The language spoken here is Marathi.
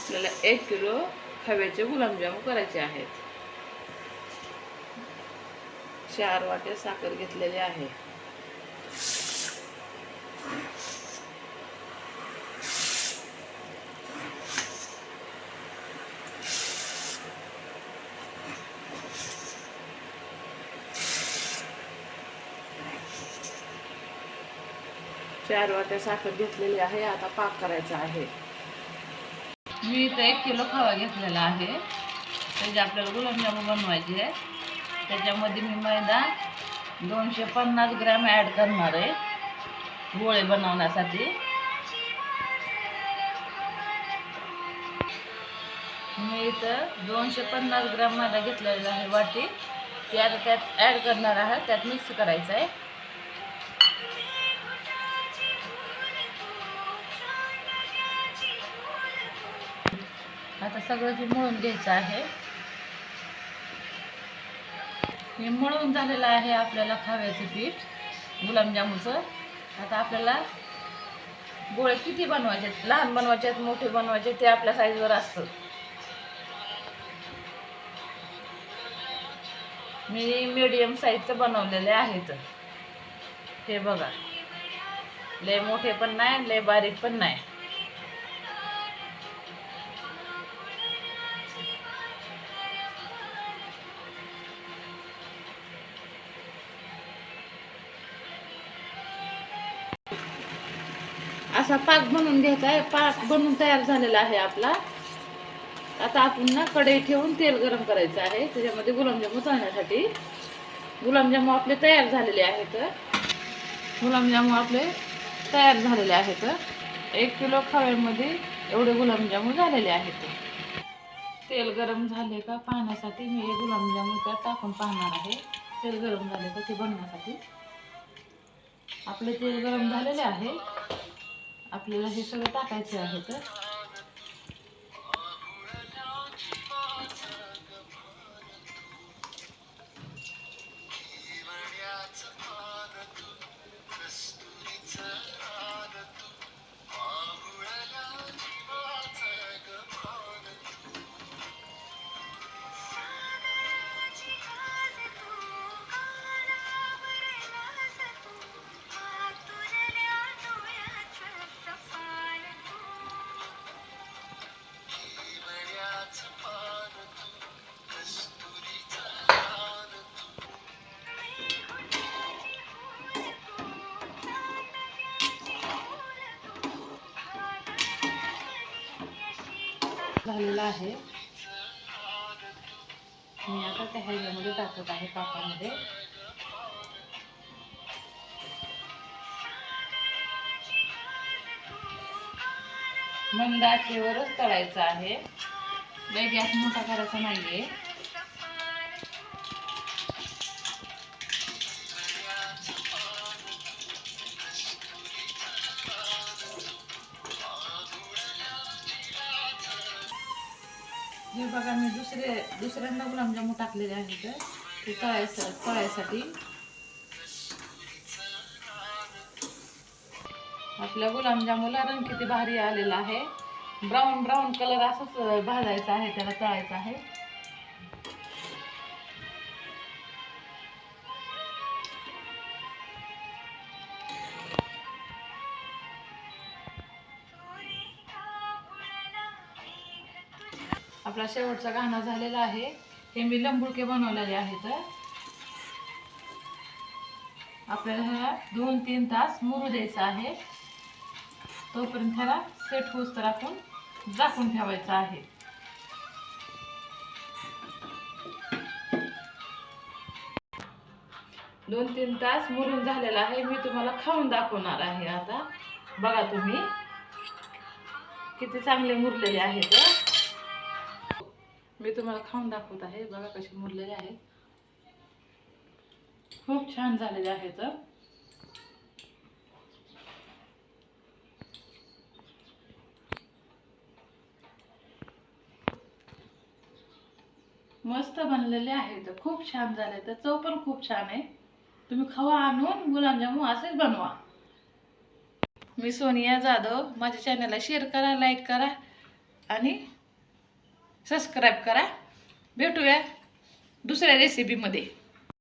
आपल्याला 1 किलो खव्याचे गुलाबजामुन करायचे आहेत. 4 वाट्या साखर घेतलेली आहे. चार वाट्या साखर घेतलेली आहे. आता पाक करायचा आहे. मी इथं 1 किलो खवा घेतलेला आहे. त्याचे आपल्याला गुलाबजामुन बनवायचे आहे. त्याच्यामध्ये मी मैदा 250 ग्रॅम ॲड करणार आहे गोळे बनवण्यासाठी. मी इथं 250 ग्रॅम मैदा घेतलेला आहे वाटी. ते आता त्यात ॲड करणार आहे. त्यात मिक्स करायचं आहे. आता सगळं हे मळून घ्यायचं आहे. हे मळून झालेलं आहे आपल्याला खव्याचं पीठ गुलाबजामुनचं. आता आपल्याला गोळे किती बनवायचे, लहान बनवायचे मोठे बनवायचे ते आपल्या साईजवर असतं. मी मीडियम साईजचं बनवलेले आहेत. हे बघा, लय मोठे पण नाही लय बारीक पण नाही. असा पाक बनवून घ्यायचा आहे. पाक बनवून तयार झालेला आहे आपला. आता आपण ना कढई ठेवून तेल गरम करायचं आहे. त्याच्यामध्ये गुलाबजामुन तळण्यासाठी. गुलाबजामुन आपले तयार झालेले आहेत. गुलाबजामुन आपले तयार झालेले आहेत. 1 किलो खव्यामध्ये एवढे गुलाबजामुन झालेले आहेत. तेल गरम झाले का पाहण्यासाठी मी हे गुलाबजामुन त्यात टाकून पाहणार आहे. तेल गरम झाले का ते बनवण्यासाठी. आपले तेल गरम झालेले आहे. आपल्याला हे सगळं टाकायचे आहे. तर झालेला आहे. मी आता त्या ह्याच्यामध्ये टाकत आहे पाकामध्ये. मंद आचेवरच तळायचं आहे. लय गॅस मोठा करायचा नाहीये. हे बघा, मी दुसऱ्यांदा गुलाबजामुन टाकलेले आहेत ते तळायसाठी. आपल्या गुलाबजामुनला रंग किती भारी आलेला आहे. ब्राऊन ब्राऊन कलर असंच भाजायचा आहे, त्याला तळायचं आहे. आपला शेवटचा घाणा झालेला आहे. हे मी लंबुळके बनवलेले आहेत. आपल्याला ह्याला 2-3 तास मुरू द्यायचा आहे. तोपर्यंत ह्याला सेट होऊस तर आपण झाकून ठेवायचं आहे. दोन 3 तास मुरून झालेला आहे. मी तुम्हाला खाऊन दाखवणार आहे. आता बघा तुम्ही किती चांगले मुरलेले आहेत. मी तुम्हाला खाऊन दाखवत आहे. बघा कसे मुरलेले आहेत. खूप छान झालेले आहेत. मस्त बनलेले आहेत. खूप छान झाले. तर चव पण खूप छान आहे. तुम्ही खवा आणून गुलाबजामुन असेच बनवा. मी सोनिया जाधव. माझ्या चॅनलला शेअर करा, लाईक करा आणि सबस्क्राईब करा. भेटूया दुसऱ्या रेसिपीमध्ये.